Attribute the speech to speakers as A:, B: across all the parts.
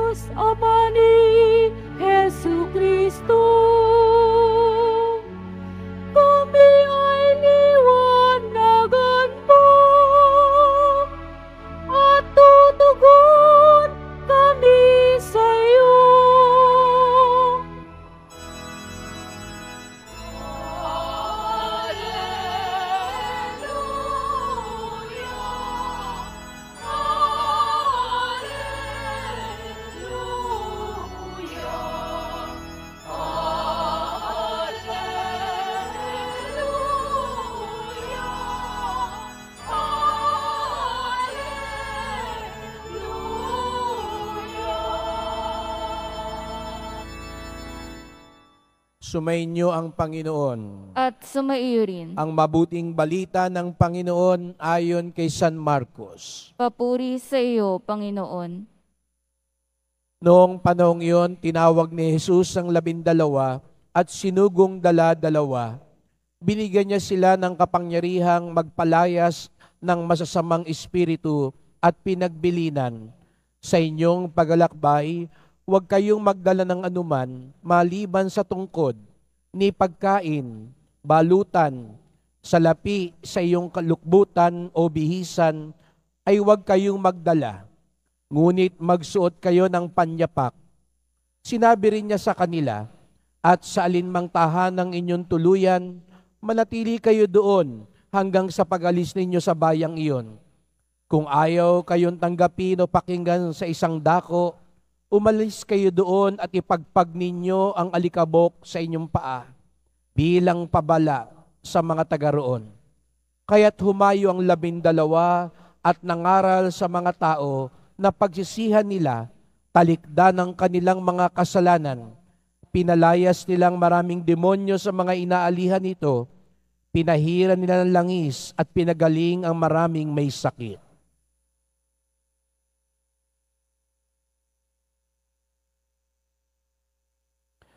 A: Diyos Ama ni Jesucristo. Kami ay liwanagan mo at tutugon kami sa iyo.
B: Sumainyo ang Panginoon.
A: At sumaiyo rin.
B: Ang mabuting balita ng Panginoon ayon kay San Marcos.
A: Papuri sa iyo, Panginoon.
B: Noong panahong iyon, tinawag ni Jesus ang 12 at sinugong dala-dalawa. Binigyan niya sila ng kapangyarihang magpalayas ng masasamang espiritu at pinagbilinan. Sa inyong paglalakbay, huwag kayong magdala ng anuman maliban sa tungkod, ni pagkain, balutan, salapi sa iyong kalukbutan o bihisan, ay huwag kayong magdala. Ngunit magsuot kayo ng panyapak. Sinabi rin niya sa kanila, at sa alinmang tahanang inyong tuluyan, manatili kayo doon hanggang sa pag-alis ninyo sa bayang iyon. Kung ayaw kayong tanggapin o pakinggan sa isang dako, umalis kayo doon at ipagpag ninyo ang alikabok sa inyong paa bilang pabala sa mga taga roon. Kaya't humayo ang 12 at nangaral sa mga tao na pagsisihan nila, talikdan ng kanilang mga kasalanan. Pinalayas nilang maraming demonyo sa mga inaalihan nito, pinahiran nila ng langis at pinagaling ang maraming may sakit.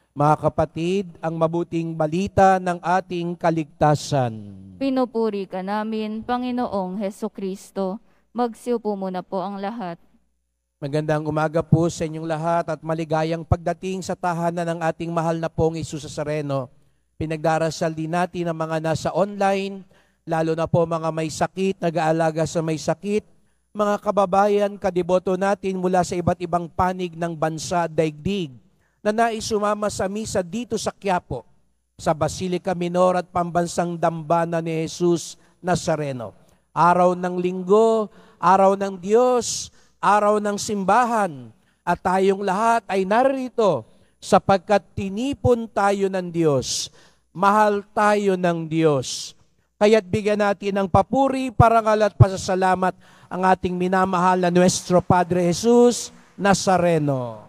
B: Mga kapatid, ang mabuting balita ng ating kaligtasan.
A: Pinupuri ka namin, Panginoong Hesukristo. Magsiupo muna po ang lahat.
B: Magandang umaga po sa inyong lahat at maligayang pagdating sa tahanan ng ating mahal na pong Hesus Nazareno. Pinagdarasal din natin ang mga nasa online, lalo na po mga may sakit, nag-aalaga sa may sakit, mga kababayan, kadiboto natin mula sa iba't ibang panig ng bansa, daigdig, na nais sumama sa misa dito sa Quiapo, sa Basilica Minor at Pambansang Dambana ni Hesus Nazareno. Araw ng linggo, araw ng Diyos, araw ng simbahan, at tayong lahat ay narito sapagkat tinipon tayo ng Diyos, mahal tayo ng Diyos. Kaya't bigyan natin ng papuri, parangal at pasasalamat ang ating minamahal na Nuestro Padre Hesus Nazareno.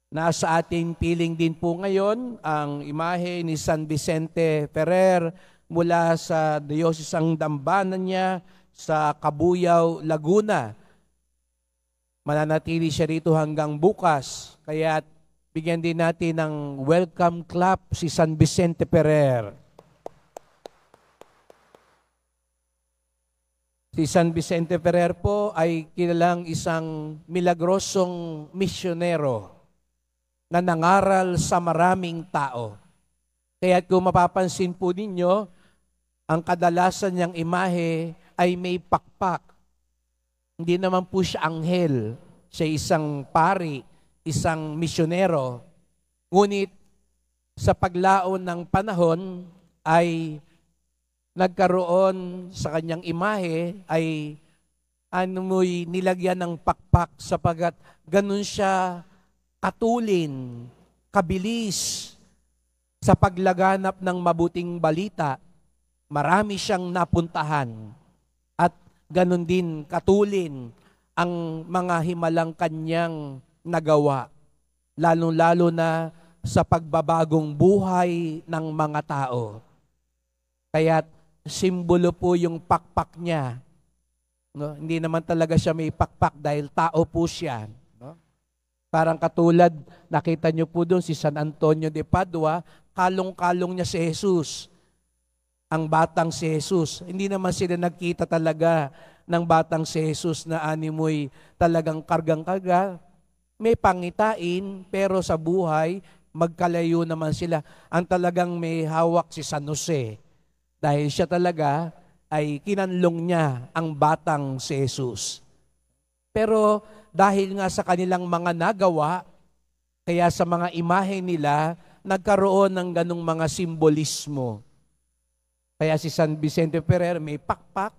B: Nasa ating piling din po ngayon ang imahe ni San Vicente Ferrer mula sa Diyosisang Dambana niya sa Cabuyao, Laguna. Mananatili siya rito hanggang bukas, kaya bigyan din natin ng welcome clap si San Vicente Ferrer. Si San Vicente Ferrer po ay kilalang isang milagrosong misyonero na nangaral sa maraming tao. Kaya kung mapapansin po ninyo, ang kadalasan niyang imahe ay may pakpak. Hindi naman po siya anghel, siya isang pari, isang misyonero. Ngunit sa paglaon ng panahon ay nagkaroon sa kanyang imahe ay nilagyan ng pakpak sapagat ganun siya katulin, kabilis sa paglaganap ng mabuting balita. Marami siyang napuntahan at ganun din katulin ang mga himalang kanyang nagawa, lalo-lalo na sa pagbabagong buhay ng mga tao. Kaya't simbolo po yung pakpak niya. No? Hindi naman talaga siya may pakpak dahil tao po siya. Parang katulad, nakita niyo po doon si San Antonio de Padua, kalong-kalong niya si Jesus. Ang batang si Jesus. Hindi naman sila nagkita talaga ng batang si Jesus na animoy talagang kargang-karga, may pangitain, pero sa buhay, magkalayo naman sila. Ang talagang may hawak si San Jose. Dahil siya talaga ay kinanlong niya ang batang si Jesus. Pero dahil nga sa kanilang mga nagawa, kaya sa mga imahe nila, nagkaroon ng ganong mga simbolismo. Kaya si San Vicente Ferrer may pakpak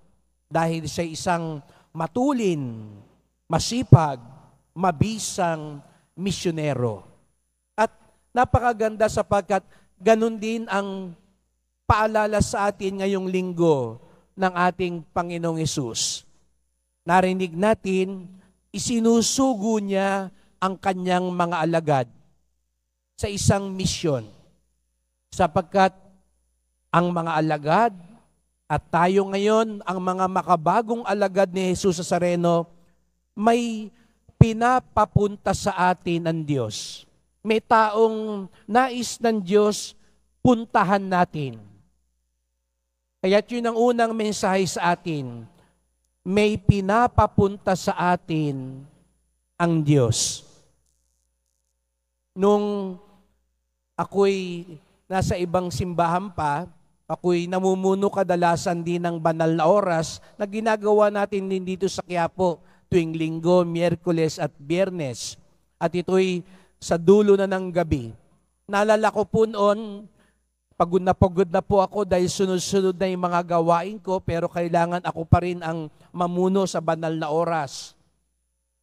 B: dahil siya isang matulin, masipag, mabisang misyonero. At napakaganda sapagkat ganun din ang paalala sa atin ngayong linggo ng ating Panginoong Hesus. Narinig natin, isinusugo niya ang kanyang mga alagad sa isang misyon. Sapagkat ang mga alagad at tayo ngayon, ang mga makabagong alagad ni Jesus Nazareno, may pinapapunta sa atin ng Diyos. May taong nais ng Diyos, puntahan natin. Kaya't yun ang unang mensahe sa atin. May pinapapunta sa atin ang Diyos. Nung ako'y nasa ibang simbahan pa, ako'y namumuno kadalasan din ng banal na oras na ginagawa natin din dito sa Quiapo tuwing Linggo, Miyerkules at Biyernes. At ito'y sa dulo na ng gabi. Naalala ko po noon, pagod na po ako dahil sunod-sunod na yung mga gawain ko, pero kailangan ako pa rin ang mamuno sa banal na oras.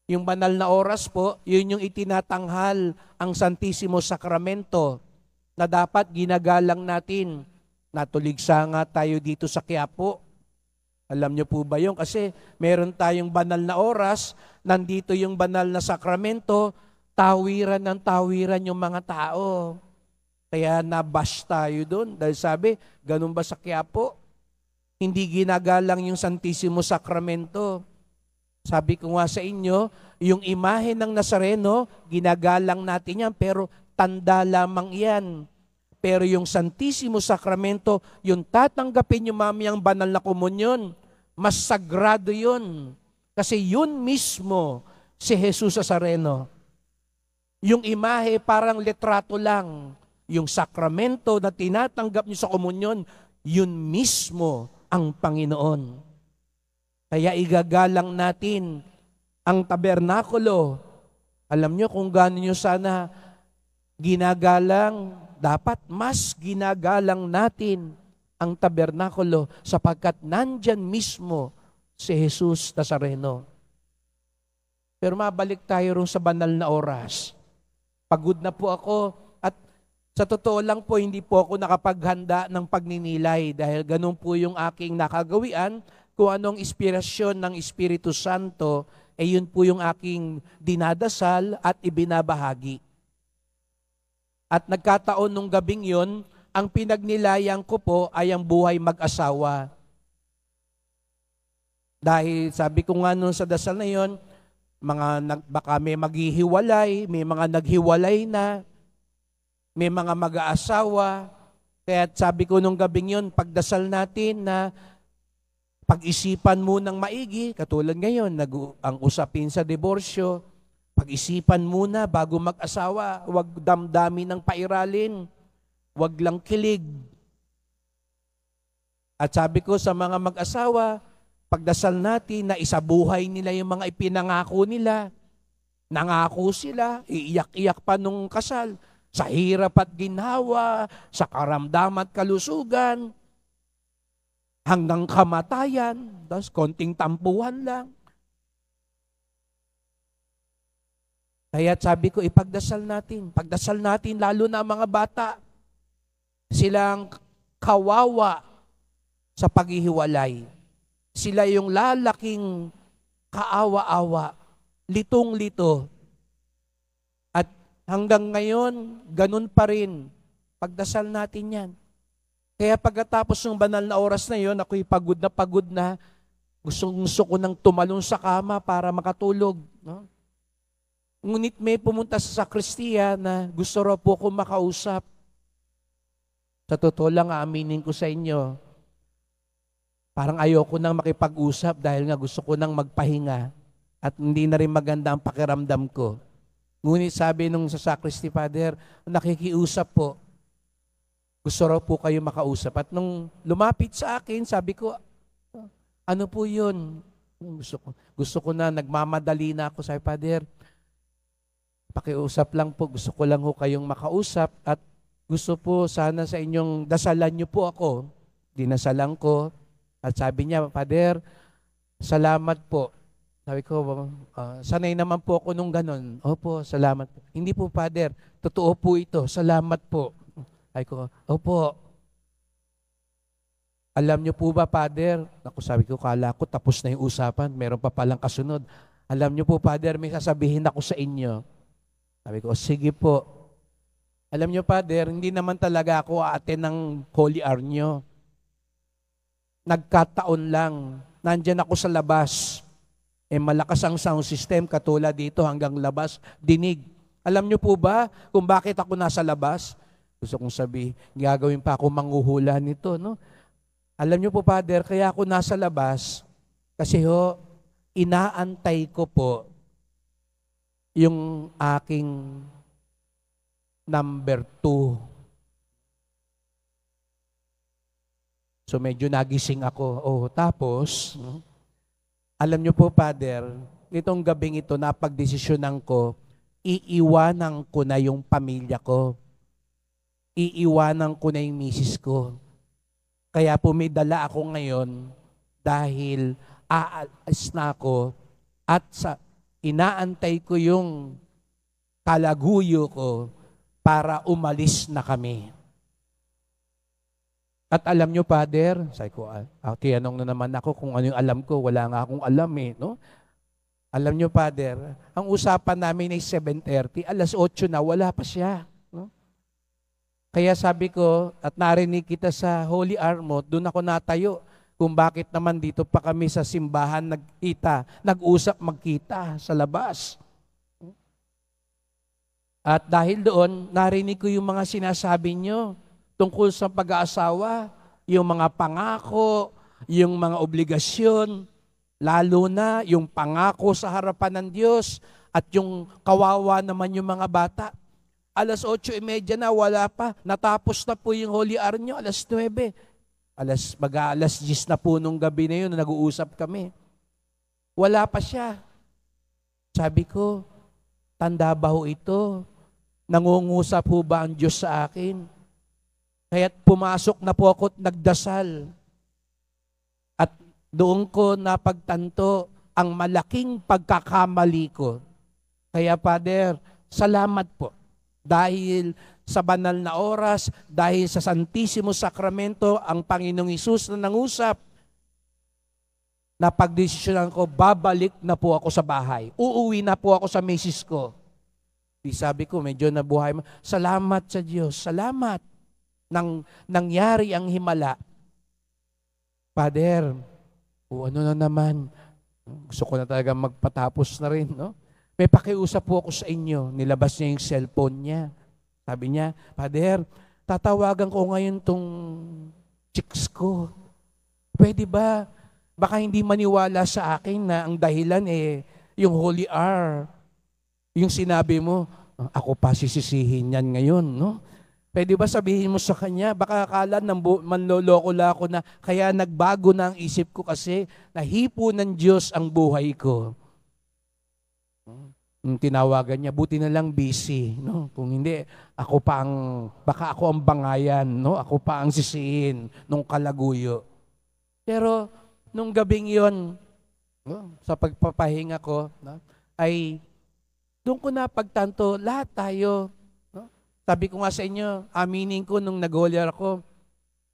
B: Yung banal na oras po, yun yung itinatanghal ang Santisimo Sacramento na dapat ginagalang natin. Natuligsa nga tayo dito sa Quiapo. Alam niyo po ba yun? Kasi meron tayong banal na oras, nandito yung banal na sakramento, tawiran ng tawiran yung mga tao. Kaya nabash tayo doon. Dahil sabi, ganun ba sa Quiapo? Hindi ginagalang yung Santisimo Sacramento. Sabi ko nga sa inyo, yung imahe ng Nazareno, ginagalang natin yan, pero tanda lamang yan. Pero yung Santisimo Sacramento, yung tatanggapin nyo mamayang banal na komunyon, mas sagrado yun. Kasi yun mismo si Jesus Nazareno. Yung imahe parang letrato lang. Yung sakramento na tinatanggap nyo sa komunyon, yun mismo ang Panginoon. Kaya igagalang natin ang tabernakulo. Alam nyo kung gaano nyo sana ginagalang, dapat mas ginagalang natin ang tabernakulo sapagkat nandyan mismo si Jesus Nazareno. Pero mabalik tayo rin sa banal na oras. Pagod na po ako at sa totoo lang po hindi po ako nakapaghanda ng pagninilay dahil ganun po yung aking nakagawian. Kung anong inspirasyon ng Espiritu Santo, yun po yung aking dinadasal at ibinabahagi. At nagkataon nung gabing yon, ang pinagnilayang ko po ay ang buhay mag-asawa. Dahil sabi ko nga nung sa dasal na yon, baka may maghihiwalay, may mga naghiwalay na, may mga mag-aasawa. Kaya sabi ko nung gabing yon, pagdasal natin na pag-isipan mo ng maigi, katulad ngayon, ang usapin sa diborsyo, pag-isipan muna bago mag-asawa, huwag damdamin ng pairalin, huwag lang kilig. At sabi ko sa mga mag-asawa, pagdasal natin na isabuhay nila yung mga ipinangako nila. Nangako sila, iiyak-iyak pa nung kasal, sa hirap at ginhawa, sa karamdaman at kalusugan, hanggang kamatayan, tapos konting tampuhan lang. Kaya sabi ko, ipagdasal natin lalo na ang mga bata. Silang kawawa sa paghihiwalay. Sila yung lalaking kaawa-awa, litong-lito. At hanggang ngayon, ganun pa rin. Pagdasal natin yan. Kaya pagkatapos ng banal na oras na yon, ako'y pagod na, gusto ko nang tumalon sa kama para makatulog. No? Ngunit may pumunta sa sakristiya na gusto raw po ko makausap. Sa totoo lang, aaminin ko sa inyo, Parang ayoko nang makipag-usap dahil nga gusto ko nang magpahinga at hindi na rin maganda ang pakiramdam ko. Ngunit sabi nung sa sacristy, Father, nakikiusap po. Gusto raw po kayo makausap. At nung lumapit sa akin, sabi ko, ano po yun? Gusto ko na, nagmamadali na ako. Sabi, Father, pakiusap lang po. Gusto ko lang ho kayong makausap at gusto po sana sa inyong dasalan niyo po ako. Dinasalan ko. At sabi niya, Father, salamat po. Sabi ko, sanay naman po ako nung ganun. Opo, salamat po. Hindi po, Father, totoo po ito. Salamat po. Sabi ko, opo. Alam niyo po ba, Father? Ako, sabi ko, kala ko tapos na yung usapan. Meron pa palang kasunod. Alam niyo po, Father, may sasabihin ako sa inyo. Sabi ko, sige po. Alam niyo, Father, hindi naman talaga ako aaten ng Holy Hour niyo. Nagkataon lang, nandyan ako sa labas. Malakas ang sound system, katulad dito hanggang labas, dinig. Alam niyo po ba kung bakit ako nasa labas? Gusto kong sabihin, gagawin pa ako manghuhula nito, no? Alam niyo po, Father, kaya ako nasa labas, kasi inaantay ko po yung aking number 2. So medyo nagising ako. Tapos, alam niyo po, Father, itong gabing ito, napagdesisyonan ko, iiwanan ko na yung pamilya ko. Iiwanan ko na yung misis ko. Kaya po may dala ako ngayon dahil aalis na ako at inaantay ko yung kalaguyo ko para umalis na kami. At alam nyo, Father, sabi ko, tinanong na naman ako kung ano yung alam ko. Wala nga akong alam no? Alam nyo, Father, ang usapan namin ay 7:30, alas 8 na, wala pa siya. No? Kaya sabi ko, at narinig kita sa Holy Hour mo, doon ako natayo. Kung bakit naman dito pa kami sa simbahan nagkita, nag-usap magkita sa labas. At dahil doon, narinig ko yung mga sinasabi nyo, tungkol sa pag-aasawa, yung mga pangako, yung mga obligasyon, lalo na yung pangako sa harapan ng Diyos at yung kawawa naman yung mga bata. Alas 8:30 na, wala pa. Natapos na po yung Holy Hour nyo, alas 9. Mag-aalas 10 na po nung gabi na yun, nag-uusap kami. Wala pa siya. Sabi ko, tanda ba ho ito? Nangungusap ho ba ang Diyos sa akin? Kaya't pumasok na po ako at nagdasal. At doon ko napagtanto ang malaking pagkakamali ko. Kaya, Father, salamat po. Dahil sa banal na oras, dahil sa Santissimo Sacramento, ang Panginoong Hesus na nangusap, napagdesisyonan ko, babalik na po ako sa bahay. Uuwi na po ako sa misis ko. Di sabi ko, medyo nabuhay. Salamat sa Diyos. Salamat. Nangyari ang himala. Father, ano na naman, gusto ko na talaga magpatapos na rin, no? May pakiusap po ako sa inyo. Nilabas niya yung cellphone niya. Sabi niya, Father, tatawagan ko ngayon tong chicks ko. Pwede ba? Baka hindi maniwala sa akin na ang dahilan yung Holy Hour. Yung sinabi mo, ako pa sisisihin yan ngayon, no? Pwede ba sabihin mo sa kanya, baka akala manloloko lang ako na kaya nagbago na ang isip ko kasi nahipo ng Diyos ang buhay ko. Tinawagan niya, buti na lang busy. No? Kung hindi, baka ako ang bangayan, no? Ako pa ang sisihin nung kalaguyo. Pero nung gabing yon, sa pagpapahinga ko, ay doon ko napagtanto, lahat tayo. Sabi ko nga sa inyo, aminin ko nung nag-holyar ako,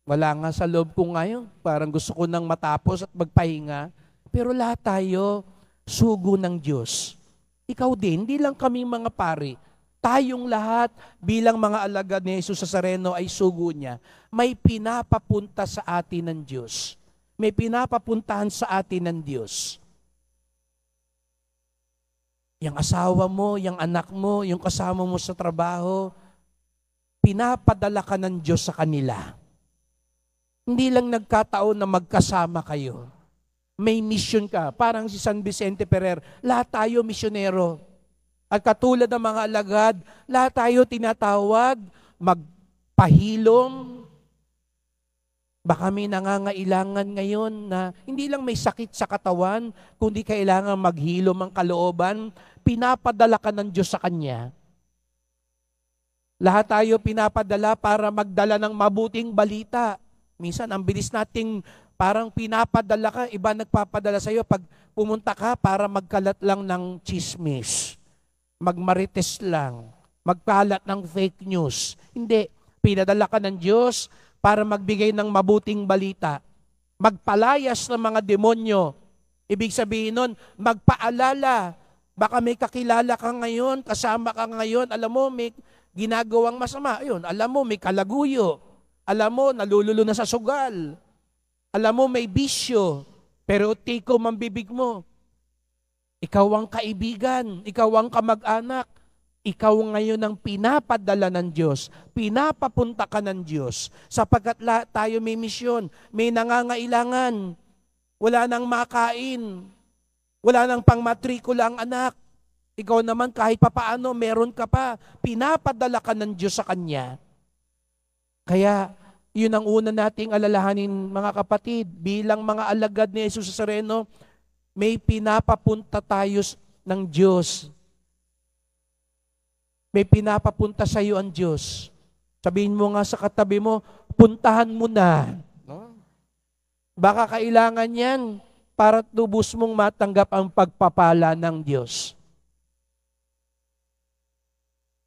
B: wala nga sa loob ko ngayon. Parang gusto ko nang matapos at magpahinga. Pero lahat tayo, sugo ng Diyos. Ikaw din, hindi lang kami mga pari. Tayong lahat, bilang mga alagad ni Jesus Nazareno ay sugo niya. May pinapapunta sa atin ng Diyos. May pinapapuntahan sa atin ng Diyos. Yung asawa mo, yung anak mo, yung kasama mo sa trabaho, pinapadala ka ng Diyos sa kanila. Hindi lang nagkataon na magkasama kayo. May mission ka. Parang si San Vicente Ferrer, lahat tayo misyonero. At katulad ng mga alagad, lahat tayo tinatawag, magpahilom. Baka may nangangailangan ngayon na hindi lang may sakit sa katawan, kundi kailangan maghilom ang kalooban, pinapadala ka ng Diyos sa Kanya. Lahat tayo pinapadala para magdala ng mabuting balita. Minsan, ang bilis nating parang pinapadala ka, iba nagpapadala sa iyo pag pumunta ka para magkalat lang ng chismis, magmarites lang, magkalat ng fake news. Hindi, pinadala ka ng Diyos para magbigay ng mabuting balita, magpalayas ng mga demonyo. Ibig sabihin nun, magpaalala. Baka may kakilala ka ngayon, kasama ka ngayon, alam mo, may ginagawang masama. Ayun, alam mo, may kalaguyo. Alam mo, nalululo na sa sugal. Alam mo, may bisyo. Pero tiko ang bibig mo. Ikaw ang kaibigan. Ikaw ang kamag-anak. Ikaw ngayon ang pinapadala ng Diyos. Pinapapunta ka ng Diyos. Sapagkat tayo may misyon. May nangangailangan. Wala nang makain. Wala nang pangmatrikula ang anak. Ikaw naman kahit papaano, meron ka pa. Pinapadala ka ng Diyos sa Kanya. Kaya, yun ang una nating alalahanin, mga kapatid. Bilang mga alagad ni Jesus Nazareno, may pinapapunta tayo ng Diyos. May pinapapunta sa iyo ang Diyos. Sabihin mo nga sa katabi mo, puntahan mo na. No? Baka kailangan yan para lubos mong matanggap ang pagpapala ng Diyos.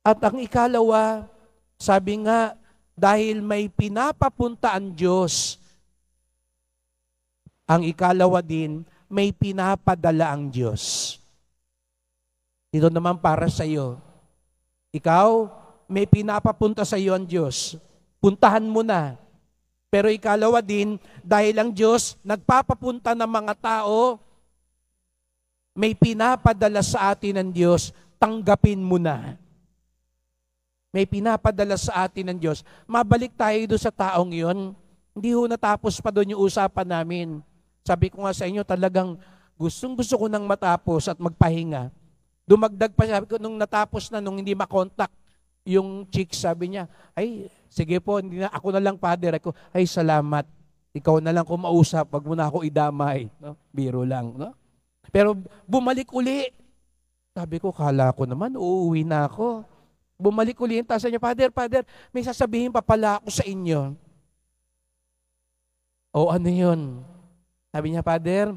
B: At ang ikalawa, sabi nga, dahil may pinapapunta ang Diyos, ang ikalawa din, may pinapadala ang Diyos. Ito naman para sa iyo. Ikaw, may pinapapunta sa iyo ang Diyos. Puntahan mo na. Pero ikalawa din, dahil ang Diyos nagpapapunta ng mga tao, may pinapadala sa atin ng Diyos, tanggapin mo na. May pinapadala sa atin ng Diyos. Mabalik tayo doon sa taong yon. Hindi ho natapos pa doon yung usapan namin. Sabi ko nga sa inyo, talagang gusto ko nang matapos at magpahinga. Dumagdag pa, sabi ko, nung natapos na, nung hindi makontak yung chick, sabi niya, ay, sige po, hindi na, ako na lang, Father. Ako, ay, salamat. Ikaw na lang kumausap, wag mo na ako idamay. No? Biro lang. No? Pero bumalik uli. Sabi ko, kala ko naman, uuwi na ako. Bumalik uli yung tasa niya, Father, may sasabihin pa pala ako sa inyo. O ano yun? Sabi niya, Father,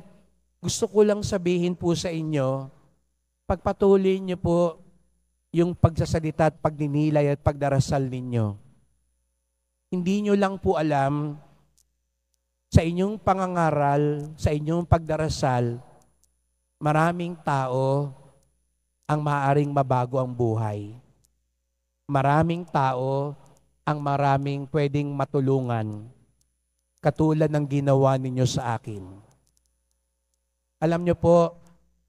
B: gusto ko lang sabihin po sa inyo, pagpatuloy niyo po yung pagsasalita at pagninilay at pagdarasal ninyo. Hindi niyo lang po alam, sa inyong pangangaral, sa inyong pagdarasal, maraming tao ang maaaring mabago ang buhay. Maraming tao ang maraming pwedeng matulungan, katulad ng ginawa ninyo sa akin. Alam niyo po,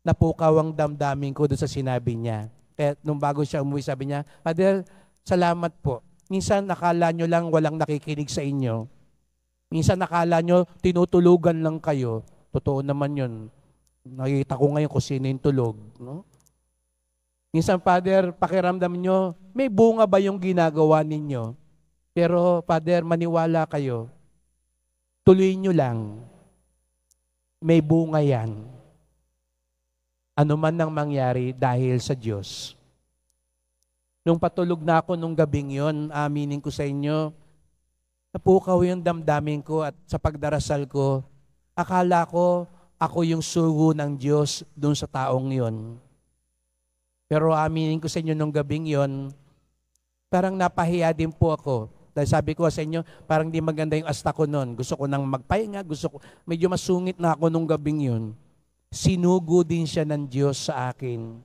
B: napukaw ang damdamin ko doon sa sinabi niya. Kaya nung bago siya umuwi, sabi niya, Father, salamat po. Minsan nakala nyo lang walang nakikinig sa inyo. Minsan nakala nyo tinutulugan lang kayo. Totoo naman yun. Nakikita ko ngayon kung sino yung tulog. No? Minsan, Father, pakiramdam nyo, may bunga ba yung ginagawa ninyo? Pero, Father, maniwala kayo. Tuloy nyo lang. May bunga yan. Ano man nang mangyari dahil sa Diyos. Nung patulog na ako nung gabing yon, aminin ko sa inyo, napukaw yung damdamin ko at sa pagdarasal ko, akala ko ako yung sugo ng Diyos dun sa taong yon. Pero aminin ko sa inyo nung gabing yon, parang napahiya din po ako. Dahil sabi ko sa inyo, parang di maganda yung asta ko noon. Gusto ko nang magpahinga, medyo masungit na ako nung gabing yon. Sinugo din siya ng Diyos sa akin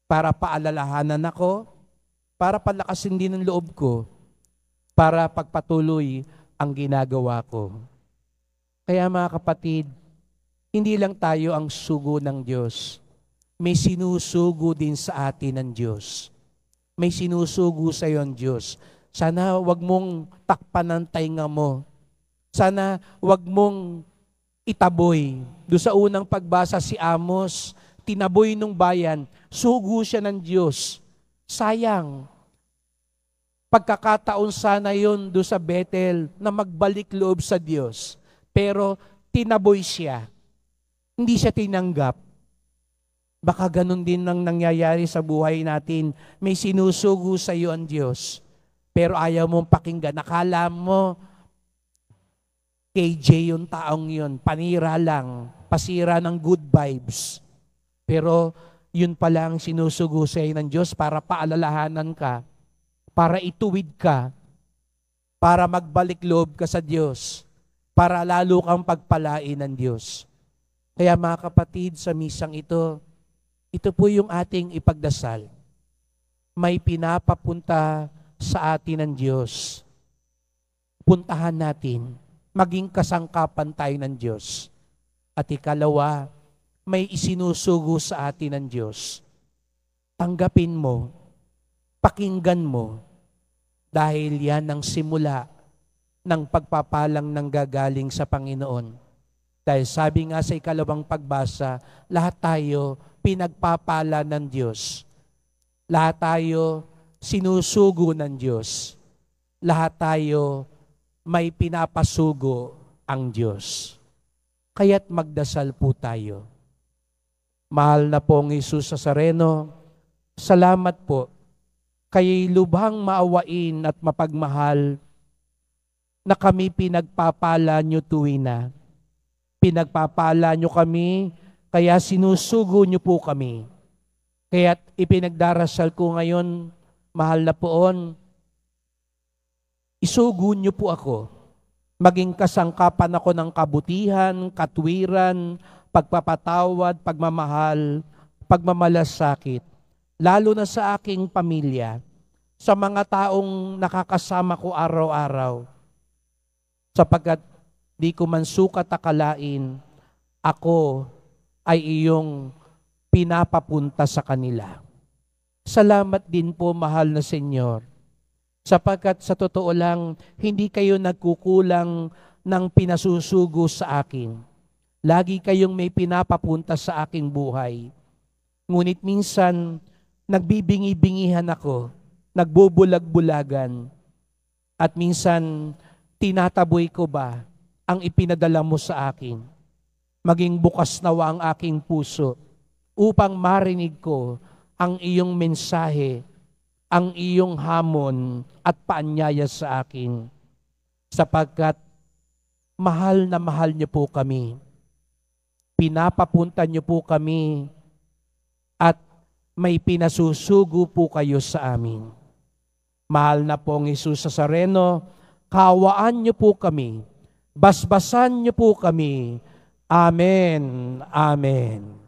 B: para paalalahanan ako, para palakasin din ang loob ko, para pagpatuloy ang ginagawa ko. Kaya mga kapatid, hindi lang tayo ang sugo ng Diyos. May sinusugo din sa atin ng Diyos. May sinusugo sa iyo ang Diyos. Sana wag mong takpan ng tainga mo. Sana wag mong itaboy. Doon sa unang pagbasa si Amos, tinaboy nung bayan, sugo siya ng Diyos. Sayang. Pagkakataon sana yun doon sa Bethel na magbalik loob sa Diyos. Pero tinaboy siya. Hindi siya tinanggap. Baka ganun din ang nangyayari sa buhay natin. May sinusugo sa iyo ang Diyos. Pero ayaw mong pakinggan. Nakala mo, KJ yung taong yun. Panira lang. Pasira ng good vibes. Pero yun pala ang sinusugo sa iyo ng Diyos para paalalahanan ka. Para ituwid ka. Para magbalik loob ka sa Diyos. Para lalo kang pagpalain ng Diyos. Kaya mga kapatid, sa misang ito po yung ating ipagdasal. May pinapapunta sa atin ng Diyos. Puntahan natin. Maging kasangkapan tayo ng Diyos. At ikalawa, may isinusugo sa atin ng Diyos. Tanggapin mo, pakinggan mo, dahil yan ang simula ng pagpapalang nanggagaling sa Panginoon. Dahil sabi nga sa ikalawang pagbasa, lahat tayo pinagpapala ng Diyos. Lahat tayo sinusugo ng Diyos. Lahat tayo may pinapasugo ang Diyos. Kaya't magdasal po tayo. Mahal na pong Jesus Nazareno, salamat po kay lubhang maawain at mapagmahal na kami pinagpapala niyo tuwina. Pinagpapala niyo kami, kaya sinusugo niyo po kami. Kaya't ipinagdarasal ko ngayon, mahal na poon, isugo niyo po ako. Maging kasangkapan ako ng kabutihan, katwiran, pagpapatawad, pagmamahal, pagmamalasakit. Lalo na sa aking pamilya, sa mga taong nakakasama ko araw-araw. Sapagkat di ko man sukat akalain, ako ay iyong pinapapunta sa kanila. Salamat din po, mahal na Senyor, sapagkat sa totoo lang, hindi kayo nagkukulang ng pinasusugo sa akin. Lagi kayong may pinapapunta sa aking buhay. Ngunit minsan, nagbibingi-bingihan ako, nagbubulag-bulagan, at minsan, tinataboy ko ba ang ipinadala mo sa akin? Maging bukas nawa ang aking puso upang marinig ko ang iyong mensahe, ang iyong hamon at paanyaya sa akin. Sapagkat mahal na mahal niyo po kami. Pinapapunta niyo po kami at may pinasusugo po kayo sa amin. Mahal na pong Jesus Nazareno, kawaan niyo po kami. Basbasan niyo po kami. Amen. Amen.